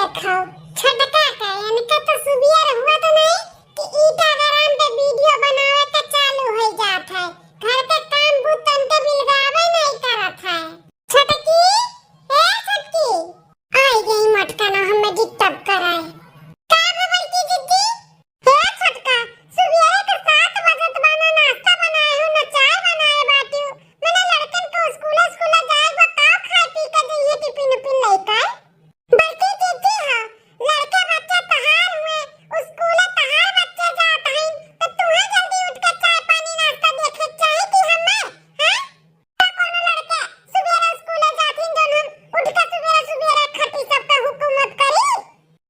देखो छोटका का इनका तो सुबियर हुआ तो नहीं कि इंस्टाग्राम पे वीडियो बनावे के चालू हो जात है। घर के काम भूत तनके बिलगावे नहीं करत है। छोटकी ए छोटकी आई गई मटका ना हमें डिस्टर्ब कराए का बबल की जिद्दी ए छोटका सुबियर के 7 बजे बना नाश्ता बनाए हो ना चाय बनाए बाटी मैंने लड़कन को स्कूल जाए बा का खाए पी के ये टिफिन लेकर बल्कि जिद्दी है लड़के बच्चे तहार हुए स्कूल तहार बच्चे जात हैं तो तुम्हें जल्दी उठ के चाय पानी नाश्ता देखे चाहे कि हमें हैं तो कोनो लड़के सुबेरे स्कूल जाथिन जन हम उठ के सुबेरे खटी सब पे हुकूमत करी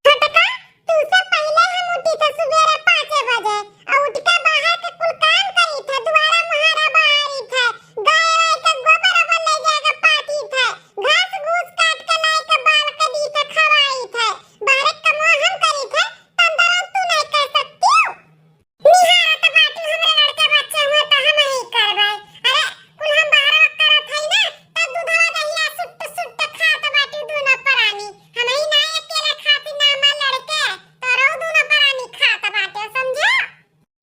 छोटका तुझसे पहले हम उठी थे सुबेरे 5 बजे और उठ के बाहर के कुल काम करी थे दुआरा महारा बहारी थे गाय के गोबर अब ले जाके पाटी थे घास घूस काट के लाई के बाल के दी थे खवाई थे बाहर कमवा हम करी थे तंदरा तू नहीं कर सकती निहारा तो बाटी हमरे लड़के बच्चे हुए तो हम ही करबै अरे कुल हम बाहर करत हई ना तो दूधवा दहिया सुट्ट सुट्ट खात बाटी दूना परानी हम ही ना अकेले खाती ना हम लड़के तोरो दूना परानी खात बाटे समझा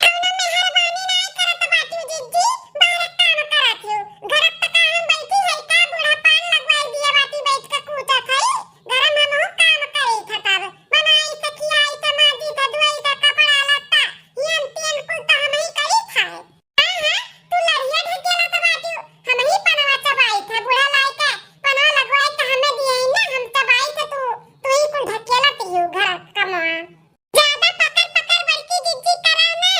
कौनो मेहरबानी नहीं करत बाटी जिद्दी बाहर काम करत हो घर पे काम बैठी है का बूढ़ा पान लगवाई दिया बाटी बैठ के कूचा खाई घर में हम काम करी था तब बनाई त खिलाई त माजी त धोई त कपड़ा लत्ता यन तेन कुल त हम ही करी खाए हां तू लड़िया ढकेला त बाटी हम ही पनवा चबाई था बूढ़ा लाई के पनवा लगवाई त हमें दिए ना हम चबाई त तू ही कुल ढकेला तियो घर कमवा ज्यादा पकड़ पकड़ बड़की जिद्दी कराओ ना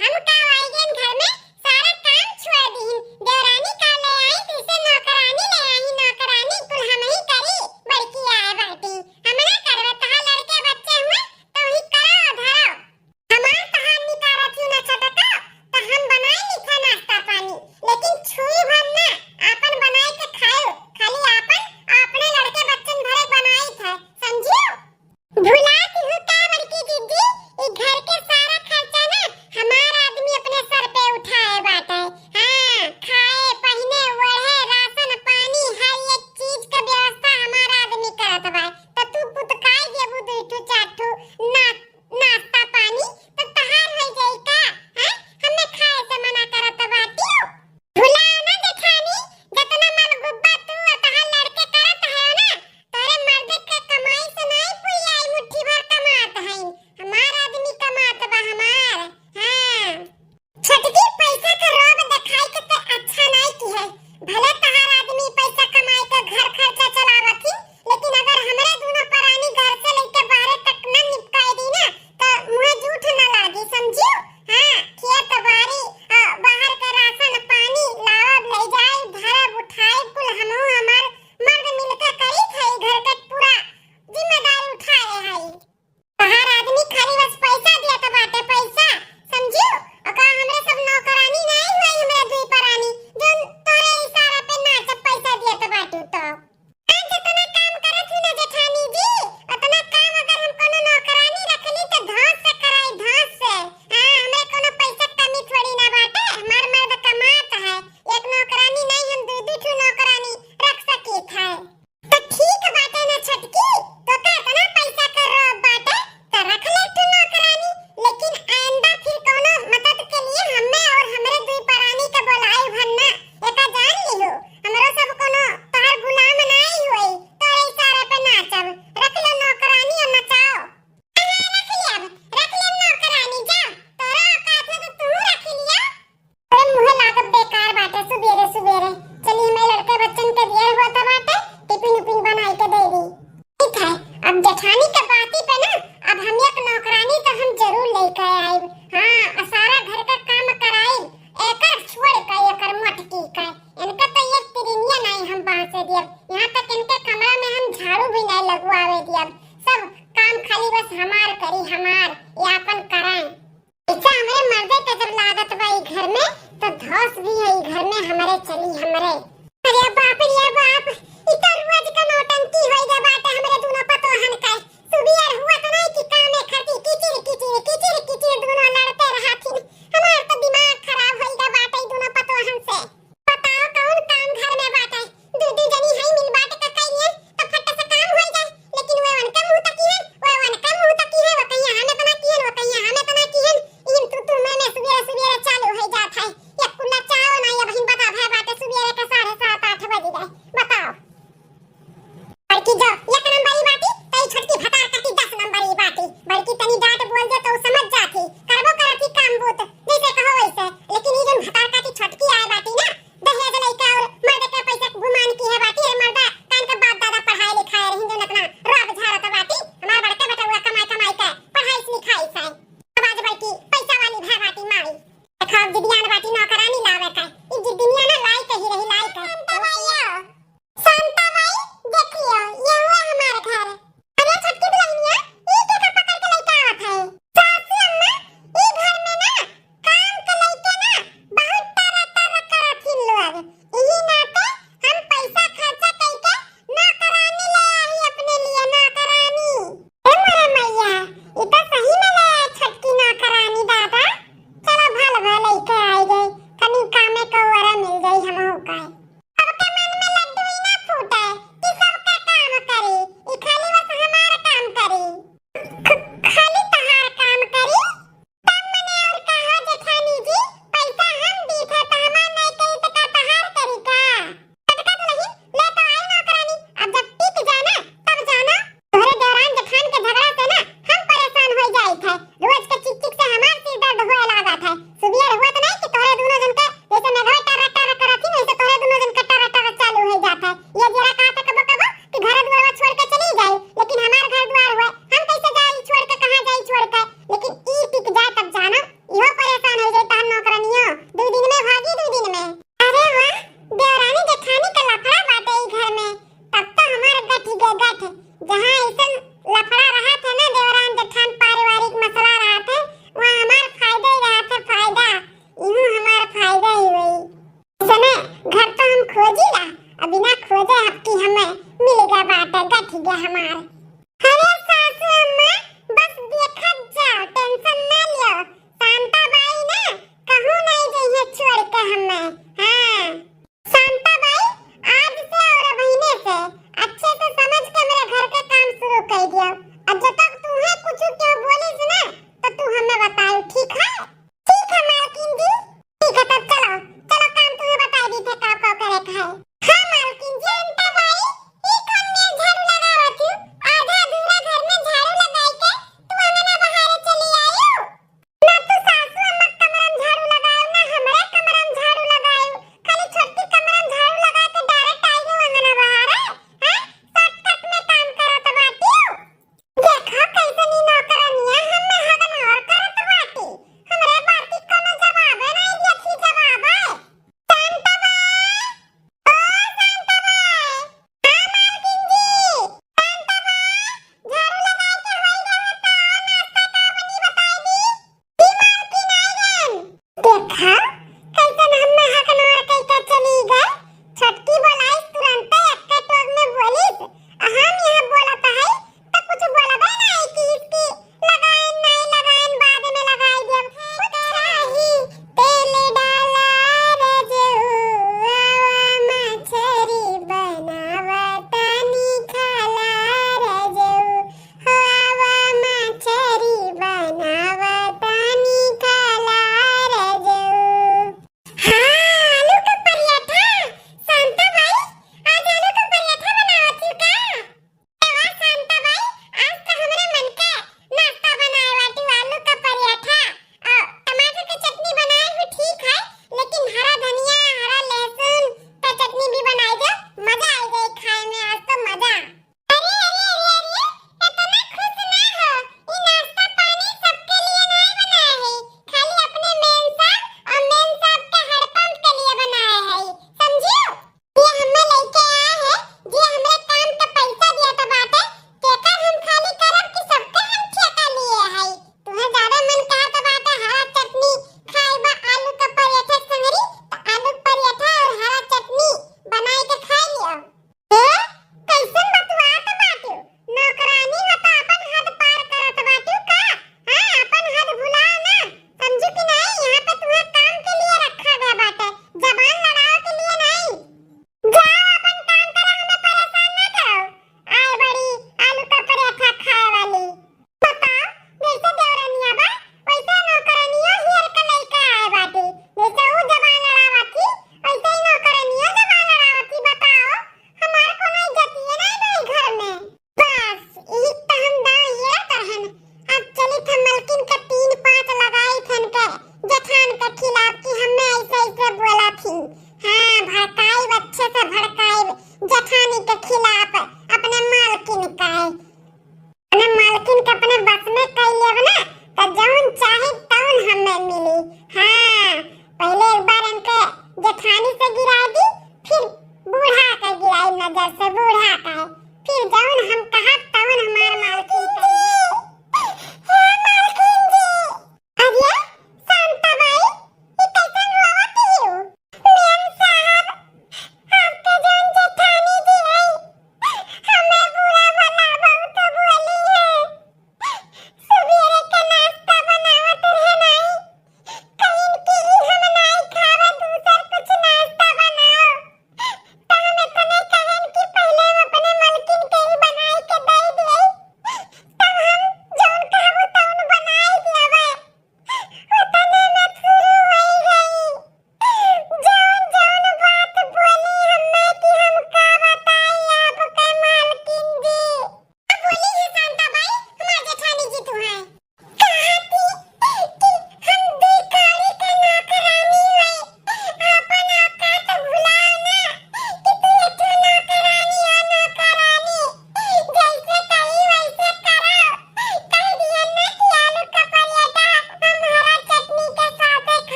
हम का आइगन घर में सारा काम छोड़ दीन देवरानी का ले आई तुसे नौकरानी ले आई नौकरानी कुल हम ही करी बड़की आए बाटी हम ना करवे तहा लड़के बच्चे हुए तो ही करो धरो हमार तहा निकारा थी ना छोटका तो हम बनाई लिखा नाश्ता पानी लेकिन छुई भर ना आपन बनाई के खाओ खाली आपन अपने लड़के बच्चन भरे बनाई थे समझियो भुलाती हूँ का बड़की जिद्दी ये घर के सारा खर्चा ना हमारा आदमी अपने सर पे उठाए बाटे हाँ खाए पहने ओढ़े राशन पानी हर एक चीज का व्यवस्था हमारा आदमी करत बा तो तू पुतकाई देबू दुठू चाठू नाश्ता पानी तो तहार हो जाई का हैं हमें खाए से मना करत बाटी भुला ना जेठानी जितना मन गुब्बा तू तहार लड़के करत है ना तोरे मर्द के कमाई से नहीं पुलियाई मुट्ठी भर कमात है हमार आदमी कमात बा हमार हां छोटकी पैसा का रोब दिखाई के ते अच्छा नहीं की है भले तहार आदमी पैसा कमाई के घर खर्चा चलावती लेकिन अगर हमरे दोनों परानी घर से लेके बाहर तक न निपटाई दी ना तो मुंह झूठ न लागी समझियो हां खेत बाड़ी बाहर का राशन पानी लावब ले जाए धरब उठाए कुल हमहू हमार मर्द मिलके करी थे घर के पूरा जिम्मेदारी उठाए है तहार आदमी खाली बस पैसा दिया तो बाटे पैसा समझियो अका हमरे सब नौकरानी नहीं हुई हमरे दुई परानी जोन तोरे इशारा पे नाच पैसा दिया तो बाटू तो आज जितना काम करत हूं ना जेठानी जी उतना काम अगर हम कोनो नौकरानी रखली तो धास से कराई धास से हां हमरे कोनो पैसा कमी थोड़ी ना बाटे हमार मर्द कमात है एक नौकरानी नहीं हम दू ठू नौकरानी रख सकी थे तो ठीक बाटे ना छोटकी तो का इतना पैसा कर रो बाटे तो रख ले ठू नौकरानी लेकिन आइंदा फिर कोनो मदद के लिए हमें और हमरे दुई परानी के बोलाई भन्ना एका जान लियो हमरो सब कोनो तोहर गुलाम नहीं होई तोरे इशारे पे नाचब रख ले नौकरानी और नचाओ रख ले नौकरानी जा तोरा औकात है तो तू रख लिया अरे मुहे लागब बेकार बाटे सुबेरे सुबेरे चली मैं लड़के बच्चन के दिया हुआ तो बाटे टिफिन उपिन बनाई के दे दी ठीक है अब जेठानी के बाती पे ना अब हम एक नौकरानी तो हम जरूर लेके आइब हां सारा घर का काम कराइब एकर छोड़ के एकर मटकी के इनका तो एक तिरिनिया नहीं हम बाहर से दियब यहां तक इनके कमरा में हम झाड़ू भी नहीं लगवावे दियब सब काम खाली बस हमार करी हमार ये अपन कराएं इच्छा हमरे मर्दे के जब लागत बा ई घर में तो धौस भी है ई घर में हमारे चली हमरे अरे बाप रे बाप ई तो रोज का नौटंकी होई जा बाटे हमरे दोनों पतोहन का सुबियर हुआ तो नहीं कि कामे खाती किचिर दोनों लड़ते रहथिन हमार तो दिमाग खराब होई जा बाटे दोनों पतोहन से बताओ कौन काम घर में बाटे दू जनी है मिल बाटे का कइए तो फट से काम होई जाए लेकिन वे उनके मुंह तक हमार। अरे सासू अम्मा बस देखत जाओ, टेंशन ना लियो। शांता बाई ना कहूं नहीं जइहे छोड़ के हमें। हां शांता बाई आज से और महीने से अच्छे से समझ के मेरे घर के काम शुरू कर दियो। अब जब तक तुम्हें कुछ क्यों बोलिस ना तो तू हमें बताओ, ठीक है? ठीक है मालकिन जी। ठीक है तब चलो चलो काम तुम्हें बता दी थे का करे का है। हां मालकिन जी। अंता बाई ई कौन में झाड़ू लगावत हूं? आधा अधूरा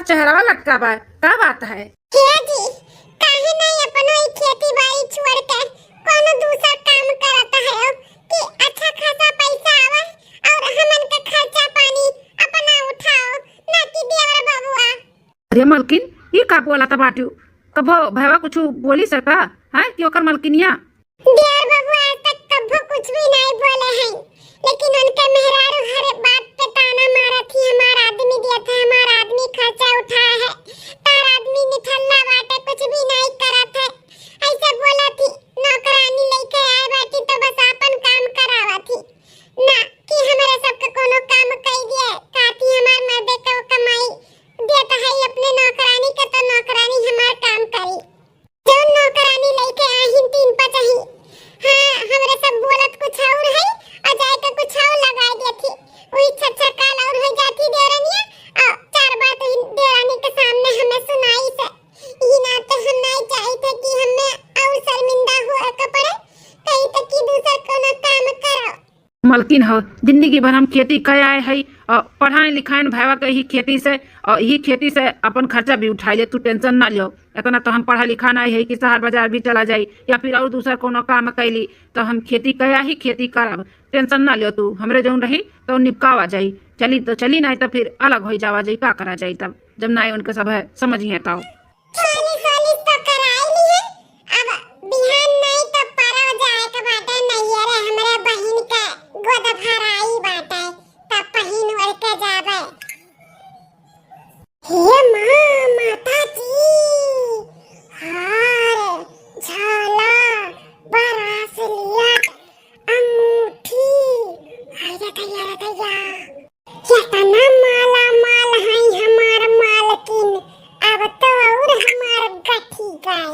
चेहरा लटका बा, का बात है? हे जी, काहे नहीं अपन ई खेती बाड़ी छोड़ के कोनो दूसरा काम करता है कि अच्छा खासा पैसा आवे और हमन के खर्चा पानी अपना उठाओ, ना कि देवर बबुआ। अरे मलकिन, ये का बोला था बाटू? कभो भैया कुछ बोली सका है कि ओकर मलकिनिया? देवर बबुआ आज तक कभी कुछ भी नहीं बोले हैं, लेकिन उनके मेहरारू हर बात पे ताना मारा थी, हमारा आदमी दिया था, हमारा आदमी खर्चा उठाया है, तार आदमी निठल्ला बाटे कुछ भी नहीं करा था, ऐसे बोला थी। नौकरानी लेके आए बाटी तो बस अपन काम करावा थी, ना कि हमारे सबके कोनो काम कई दिए, काती हमार मर्दे को कमाई देता है अपने नौकरानी के, तो नौकरानी हमार काम करी। जो नौकरानी लेके आई तीन पचाही, हाँ हमरे सब बोलत कुछ और है और जाए के कुछ और लगा दिया थी, वही छछा काल और हो जाती देवरानिया और चार बात देवरानी के सामने हमें सुनाई से ये ना तो हम नहीं चाहते कि हमें और शर्मिंदा हो के पड़े, कहीं तक कि दूसरा कोनो काम करो। मलकिन हो, जिंदगी भर हम खेती कर आए है और पढ़ाई लिखाई भैया के ही खेती से, और यही खेती से अपन खर्चा भी उठाई ले, तू टेंशन ना लियो। इतना तो हम पढ़ा लिखा नहीं है कि शहर बाजार भी चला जाई या फिर और दूसरा कोनो काम कैली, तो हम खेती कया ही खेती करब, टेंशन ना लियो तू। हमरे जौन रही तो निपकावा जाई, चली तो चली, नहीं तो फिर अलग हो जावा जाई, का करा जाई तब जब ना उनके सब है समझिए। तो खाली तो कराई ली है, अब बिहान नहीं तो परव जाए के बाटे नहीं रे, हमरे बहिन के गोद भराई बाटे तब पहिन ओढ़ के जावे। हे मां माता जी, हार झाला बरास लिया अंगूठी, आया तैयार कितना माला माल है हमार मालकिन, अब तो और हमार गठी गए।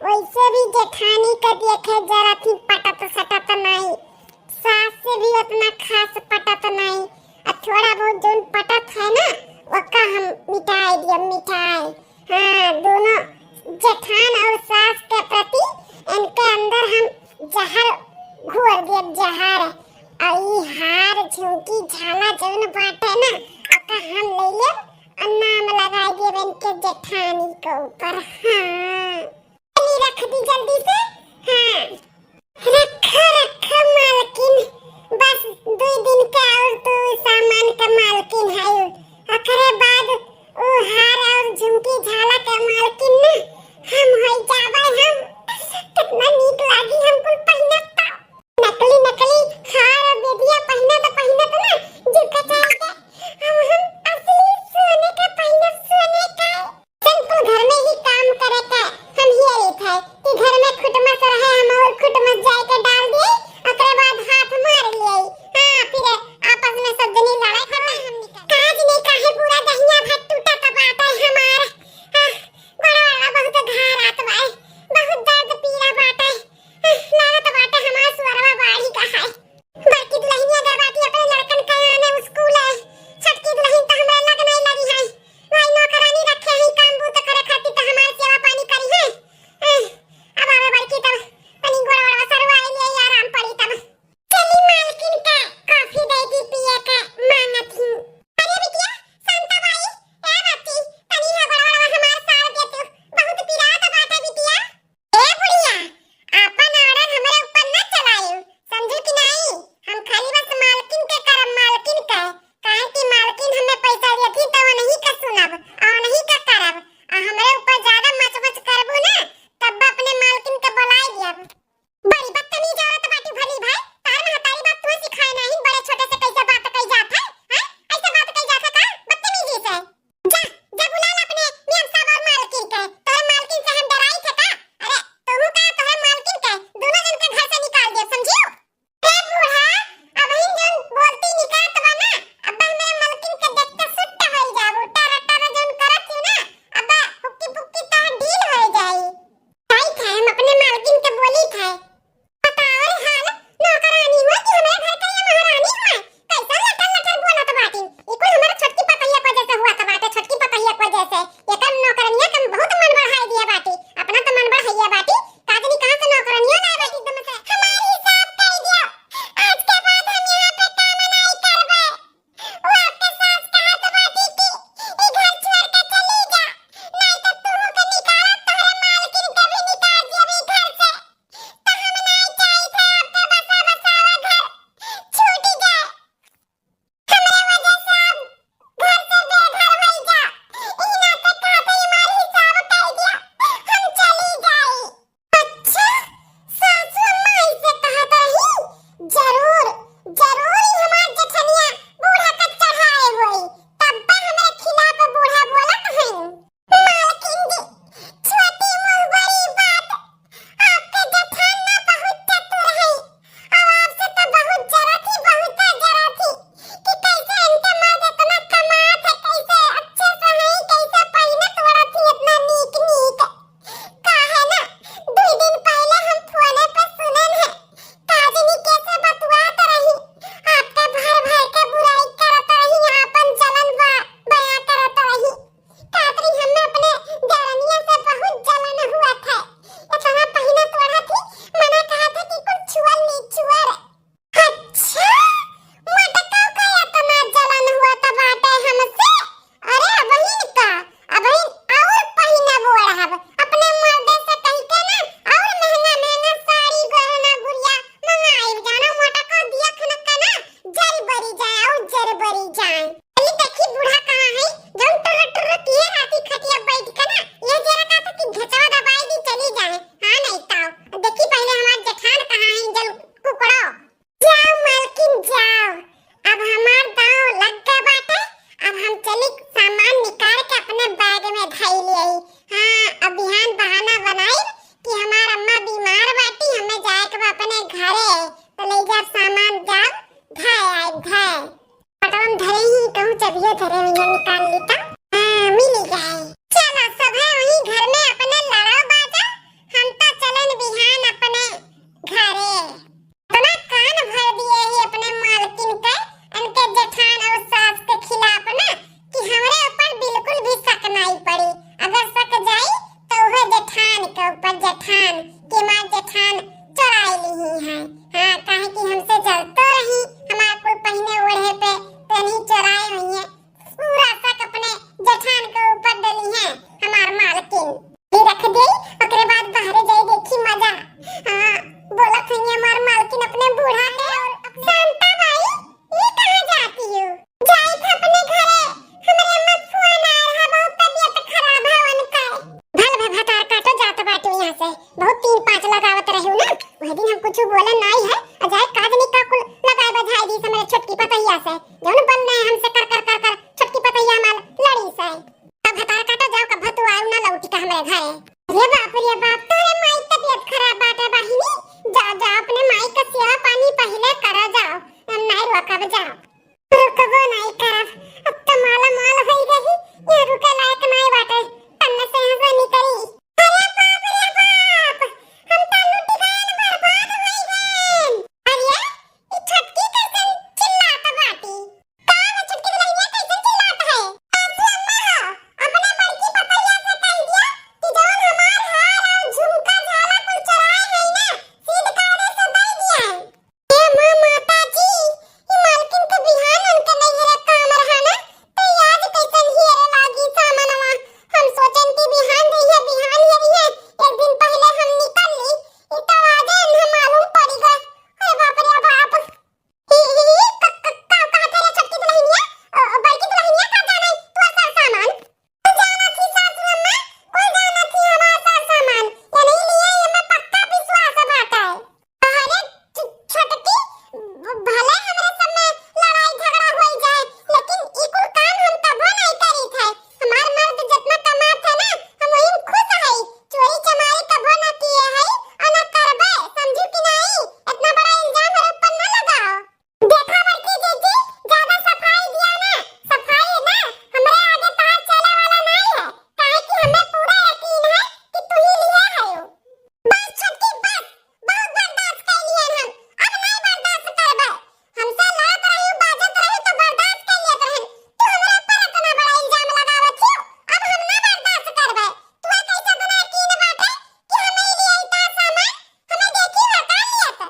वैसे भी जेठानी का देखे जरा थी पटत सटत नहीं, सास से भी उतना खास पटत नहीं, अब थोड़ा बहुत जोन पटत है ना वक्का हम मिटाई दिया मिठाई। हाँ दोनों जेठान और सास के प्रति इनके अंदर हम जहर घोर दिया, जहर। और ये हार झुमकी झाला जोन बाटे ना वक्का हम ले ले और नाम लगा दिए इनके जेठानी के ऊपर। हाँ चली रख दी जल्दी से, हाँ रख मालकिन, बस 2 दिन का और तू सामान का मालकिन है, ओकरे बाद ओ हार और झुमकी झाला का मालकिन ना हम हो जावे। हम कितना नीक लागी हमको पहिने तो, नकली नकली हार और बेदिया पहिने तो ना झुका चाहिए, हम असली सोने का पहिने, सोने का सिंपल घर में ही काम करे का हम ही थे कि घर में खुटमस रहे हम और खुटमस जाए के डाल दिए, ओकरे चाबियो धरे हुई है, निकाल लेता। हाँ मिल गए। चलो सब है वही घर में अपने लड़ो बाजा, हम तो चलन बिहान अपने घरे। इतना कान भर दिए ही अपने मालकिन के, उनके जेठान और सास के खिलाफ ना, कि हमरे ऊपर बिल्कुल भी शक नहीं पड़ी। अगर शक जाई तो वह जेठान के ऊपर, जेठान कि मां जेठान चुराई ली है। हाँ काहे कि हमसे जलतो रही, हमारा कुल पहने ओढ़े पे नहीं चुराई हुई है। पूरा शक अपने जेठान के ऊपर डली है हमार मालकिन। ये रख दे ओकरे बाद बाहर जाई देखी मजा। हाँ बोलत है हमार मालकिन अपने बूढ़ा है और अपने शांता भाई ये कहां जाती हो? जाई था अपने घरे, हमरे अम्मा फोन आ रहा, बहुत तबीयत खराब है उनका। भल भे भतार काटो जात बाटू यहां से, बहुत 3-5 लगावत रहू ना। वह दिन हम कुछ बोले नहीं है, अजाय काज नहीं का कुल लगाए बधाई दी हमरे छोटकी पतैया से, जौन बन ने हमसे कर कर कर कर छोटकी पतैया माल लड़ी से। तब भतार काटो जाओ कब तू आऊ ना लौटी का हमरे घरे। रे बाप तोरे माई तबीयत खराब बाटे बहिनी, जा जा अपने माई का सेवा पानी पहले करा जाओ, नहीं रुकब जाओ। रुकबो नहीं करब, अब तो माला माल होई गई, ये रुके लायक नहीं बाटे, तन्ने से हंसा नहीं करी। अरे बाप हम तो लुटी गए, बर्बाद होई गए। अरे ये छटकी कैसे चिल्लात बाटी? का वो छटकी दुल्हनिया कैसे चिल्लात है? ऐसी अम्मा हो, अपने बड़की पतैया से कह दिया कि जौन हमार हार और झुमका झाला कुल चुराए है ना, सीध कारे से दे दिया है। ए मां माता जी, ये मालकिन के बिहान उनके नहीं है काम रहा ना, तो आज कैसन हिरे लागी सामनवा। हम सोचन कि बिहान रही है, बिहान ही रही है, एक दिन पहले हम निकल ली, ई तो आजे इन्हें मालूम पड़ गए। अरे बाप रे बाप, का तेरे छटकी दुल्हनिया बड़की दुल्हनिया का जाना तू असर सामान जाना थी सासू अम्मा, कोई जाना थी हमारा असर सामान या नहीं लिए, ये मैं पक्का विश्वास बाटा है। अरे छटकी भले हमरे सब में लड़ाई झगड़ा हो जाए, लेकिन ई कुल काम हम तबो नहीं करी थे। हमार मर्द जितना कमात है ना, हम वही खुश है, चोरी चमारी कबो ना किए है और ना करबे, समझू कि नहीं? इतना बड़ा इल्जाम मेरे ऊपर ना लगाओ। देखा बड़की जीजी, ज्यादा सफाई दिया ना, सफाई ना हमरे आगे पार चले वाला नहीं है, काहे कि हमें पूरा यकीन है कि तू ही लिए है हो। बस छटकी बस, बहुत बर्दाश्त कर लिए हम, अब नहीं बर्दाश्त करबे। हमसे लड़त रही, बाजत रही तो बर्दाश्त कर लियत रहन, तू हमरे ऊपर इतना बड़ा इल्जाम लगावत हो, अब हम ना बर्दाश्त करबे। तू कैसे बना यकीन बाटे कि हमें ही लिए इतना सामान, हमें देखी हटा लियत।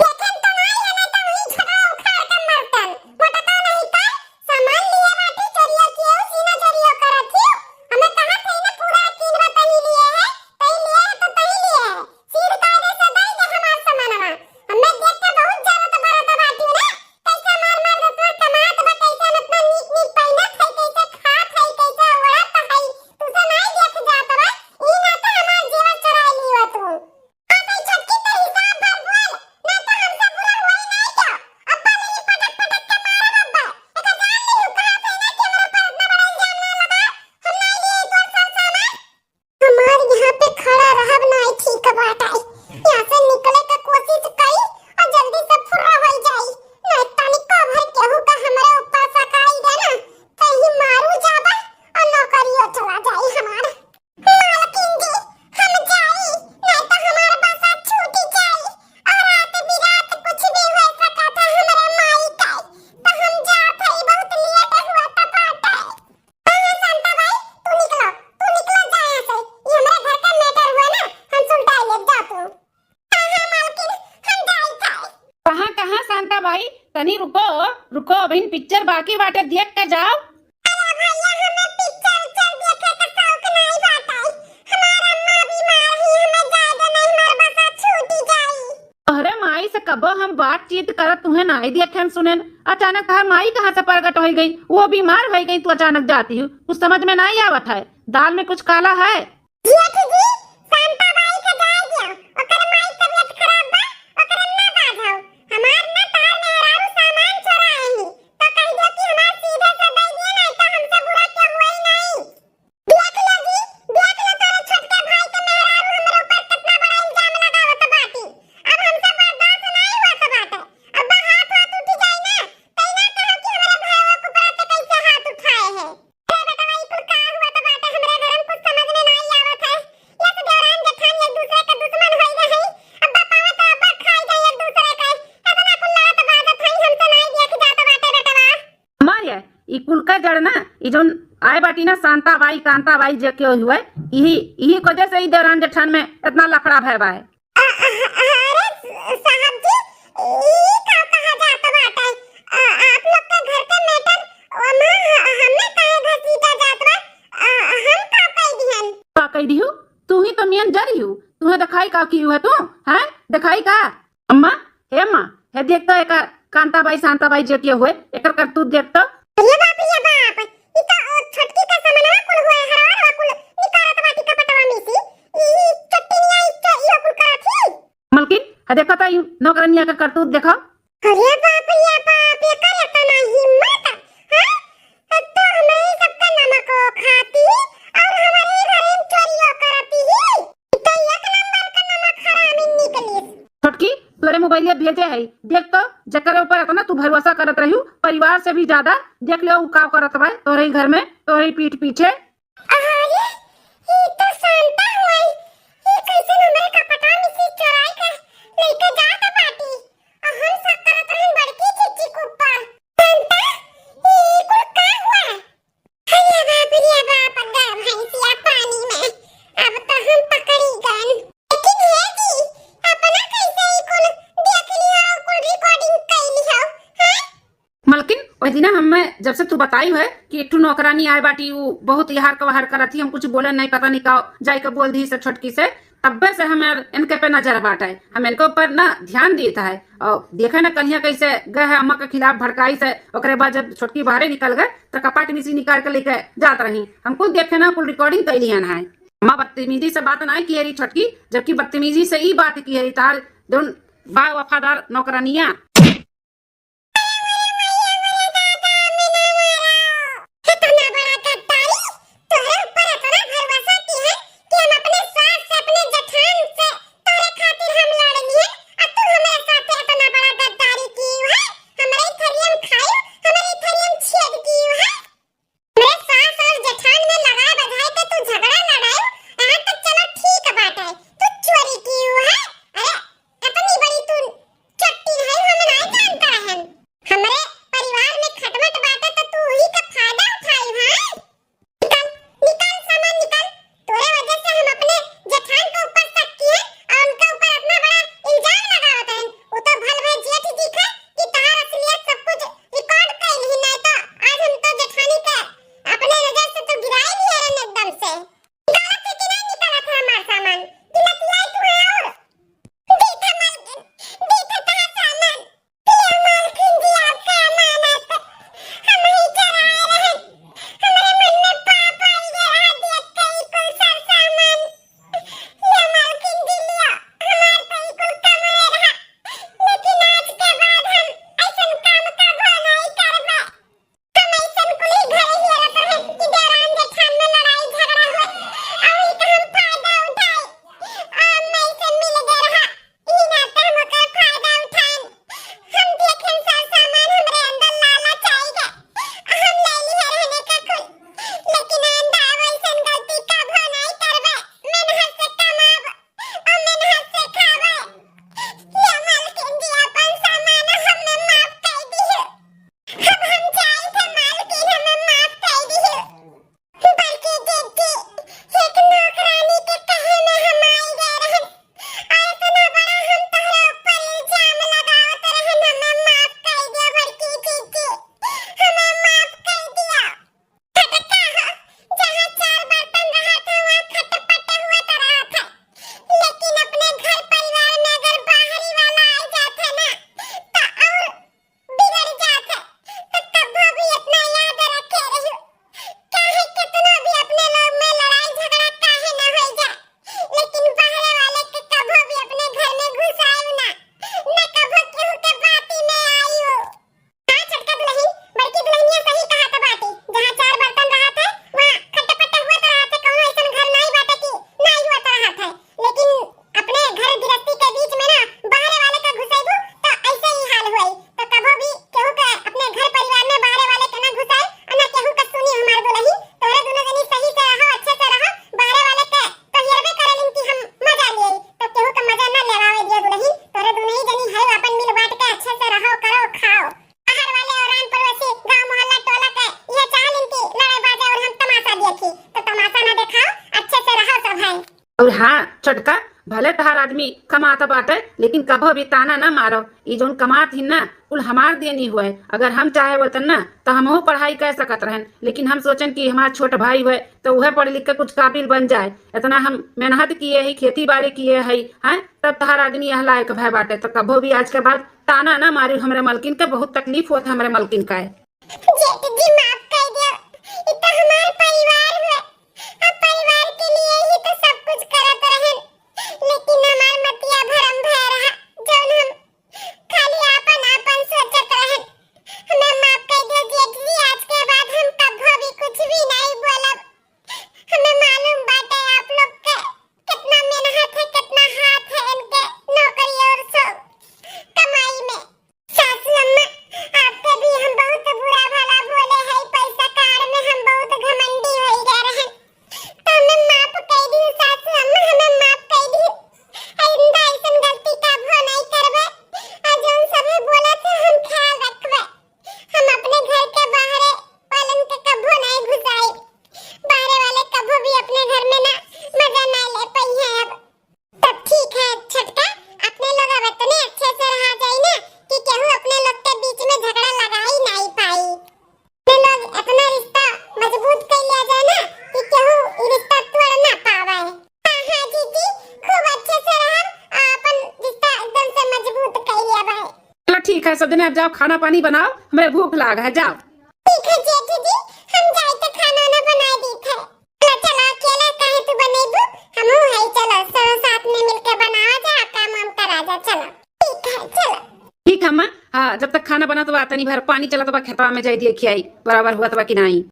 देखन तो नहीं है, नहीं तो वही झगड़ा उखाड़ के मरतन, मोटा तो नहीं तो सामान लिए बाटे, चोरिया किए हो, सीना चोरिया करत हो। हमें कहा थे ना पूरा यकीन बा तही लिए है, तही लिए है तो तही लिए है, सीध कायदे से दे दे हमार सामानवा। हमें देख के बहुत जरूरत बरत बाटी ना, कैसे मार मार इतना कमात बा, कैसे इतना नीक नीक पहनत है, कैसे खात है, कैसे ओढ़त है, तुसे नहीं देख जात बा, ई ना तो हमार जीवन चुरा लियो तू। अब ई छटकी तो हिसाब भर बोल, ना तो हमसे बुरा होई नहीं क्या? अब्बा नहीं पटक पटक के मारब अब्बा, एका जान नहीं कहा थे ना कि हमरा ऊपर इतना बड़ा इल्जाम ना लगाओ, हम नहीं लिए तो सब सामान। हमार यहाँ पे खड़ा रहब नहीं ठीक बाटे, यहाँ से निकले का कोशिश कई और जल्दी से फुर्रा हो जाई, नहीं तनिको भर केहू का हमरे ऊपर सकाई दे ना, कहीं मारू जाबा और नौकरियो चला जाई हमार। मालकिन जी हम जाई, नहीं तो हमार बसा छूटी जाई और रात बिरात कुछ भी हो सकता था हमरे माई का, तो हम जात हई, बहुत लेट हुआ था बाटे। हाँ शांता भाई तू निकलो जा यहाँ से, ये हमारे घर का मैटर हुआ ना, हम सुलटाई ले जा तू। हाँ मालकिन हम जाई थाई। कहाँ कहाँ शांता भाई, तनी रुको रुको, अभी पिक्चर बाकी बाटे देख के जाओ। अरे भैया हमें पिक्चर चल देखे का शौक नहीं बाटे, हमार अम्मा बीमार ही, हमें जायदा नहीं, हमार बसा छूटी जाई। अरे माई से कबो हम बातचीत करत तुम्हें नहीं देखे सुनेन, अचानक तार माई कहाँ से प्रकट हो गई, वो बीमार हो गई, तू अचानक जाती हो, कुछ समझ में नहीं आवत है, दाल में कुछ काला है। जेठ जी शांता बाई के जाय दियो, ओकर माई तबीयत खराब बा, ओकर ना बाझाओ, हमार ना तार मेहरारू सामान चुराए ही, तो कह दियो कि हमार सीधे से दे दिए, नहीं तो हमसे बुरा क्या हुआ ही नहीं। देख लो जी, देख लो तोरे छोटके भाई के मेहरारू हमरे ऊपर कितना बड़ा इल्जाम लगावत बाटी, अब हमसे बर्दाश्त नहीं होत बाटे। अब हाथ हाथ उठ जाई ना, तई ना कहो कि हमरे भाईवा के ऊपर ई कुल का जड़ ना ई जोन आए बाटी ना शांताबाई कांताबाई जे के हुए यही यही वजह से ई देवरान जेठान में इतना लफड़ा भय बा है। अरे साहब जी, ये का कहा जाता बाटे? आप लोग के घर के मैटर ओमा हमने काहे घसीटा जात बा? हम का कह दिहन? का कह दिहु? तू ही तो मियन जरी हु, तुम्हें दिखाई का की हुआ तू हैं? दिखाई का अम्मा हे अम्मा हे देख तो एक कांताबाई शांताबाई जे के हुए एकर करतूत देख तो। ये बाप ई का और छटकी का समनवा कुल हुए हरवा कुल निकारत बाटी का पटवा में से ई चट्टिनिया ई कुल करत ही। मलकिन हे देखो तो ई नौकरनिया का करतूत देखो। अरे बाप ये कर इतना हिम्मत हां तो हमें सबका नमक खाती और हमारे घर में चोरियां करती ही तो एक नंबर का नमक हरामी निकली। छोटकी तोरे मोबाइल भेजे है देख तो जकर ऊपर इतना तू भरोसा करत रही परिवार से भी ज्यादा देख ले उ का करत बा तोरे घर में तोरे पीठ पीछे। अरे ये तो शांता हुई ये कैसे हमारे कपटा में से चुराई के लेके जाता बाटी और हम सब करत रहन बड़की चिच्ची के ऊपर। शांता ये कुल का हुआ? अरे बाप गया भैंसिया पानी में अब तो हम पकड़ी गन। लेकिन है जी अपना कैसे ही कुल देख लिया और कुल रिकॉर्डिंग कर लिया हैं? मलकिन वही दिन हमें जब से तू बताई है कि एक नौकरानी आए बाटी वो बहुत यार कवाहर करत थी हम कुछ बोले नहीं पता नहीं का जाई के बोल दी से छोटकी से तब्बे से हमें इनके पे नजर बाटे हम इनके ऊपर ना ध्यान देता है और देखे ना कन्या कैसे गए है अम्मा के खिलाफ भड़काई से ओकरे बाद जब छोटकी बाहर निकल गए तो कपाट मिसी निकाल के लेके जात रही हमको देखे ना कुल रिकॉर्डिंग कैली है अम्मा बदतमीजी से बात नहीं की रही छोटकी जबकि बदतमीजी से ही बात की है तार जोन बा वफादार नौकरानिया। इतना बड़ा गद्दारी तोरे ऊपर इतना भरोसा की है कि हम अपने सास से अपने जेठान से तोरे खातिर हम लड़नी है और तू हमारे साथ इतना बड़ा गद्दारी की है हमारे थरियम खाए हमारे थरियम छेद की है मेरे सास और जेठान में लड़ाई बधाई के तू झगड़ा लड़ाई हां तो चलो ठीक बात है तू चोरी की है। अरे इतनी बड़ी तू चट्टी है हम हाँ छोटका, भले तहार आदमी कमाता बाटे लेकिन कभो भी ताना ना मारो। ई जोन कमात ही ना कुल हमार देनी हुए। अगर हम चाहे वतन ना तो हमहू पढ़ाई कर सकत रहन, लेकिन हम सोचन कि हमार छोट भाई हुए तो वह पढ़ लिख के कुछ काबिल बन जाए। इतना हम मेहनत किए है, खेती बाड़ी किए है, हैं तब तहार आदमी यह लायक भय बाटे। तो कभो भी आज के बाद ताना ना मारी हमरे मलकिन के। बहुत तकलीफ होता हमरे मलकिन का है। जेठ जी माफ कर दियो, ई तो हमार परिवार है। अब परिवार के लिए ही तो सब कुछ करत रहन, लेकिन हमार मतिया भरम भय रहा जौन हम खाली आपन आपन सोचत रहन। हमें माफ कर दियो जेठ जी, आज के बाद हम कभी भी कुछ भी नहीं बोलब। हमें मालूम बाटे आप लोग के कितना मेहनत है, कितना हाथ है इनके नौकरी और सब कमाई में। सासू अम्मा, आपके भी हम बहुत बुरा भला बोले हैं, पैसा कार में हम बहुत घमंडी हो गए रहे। तो हमें माफ कर दी सासू अम्मा, हमें माफ कर दी। आइंदा ऐसन गलती कभी नहीं करबे। और जोन सभी बोले थे हम ख्याल रखबे। हम अपने घर के बाहर वालन के कभी नहीं घुसाई। बाहर वाले कभी भी अपने घर में ना मजा ना ले पाई है। अब तब ठीक है छटका, अपने लोग अब इतने अच्छे से रहा जाए ना कि केहू अपने लोग के बीच में झगड़ा लगा ही नहीं पाई। अपने लोग इतना रिश्ता मजबूत कर लिया जाए ना कि केहू ई रिश्ता तोड़ ना पावे। हाँ हाँ जीजी, खूब अच्छे से रहा और अपन रिश्ता एकदम से मजबूत कर लिया भाई। चलो ठीक है, सब जने अब जाओ खाना पानी बनाओ, हमें भूख लाग है, जाओ। ठीक है जेठ जी, हम जाए तो खाना ना बना दी थे। चलो चलो, अकेले काहे तू बनेबू, हमहू है, चलो सब साथ में मिलके बनावा जा, काम हम करा जा। चलो ठीक है, चलो ठीक है अम्मा। हाँ, जब तक खाना बना तो बात नहीं भर पानी चला तो खेतवा में जाई दिए खियाई बराबर हुआ तो कि नहीं।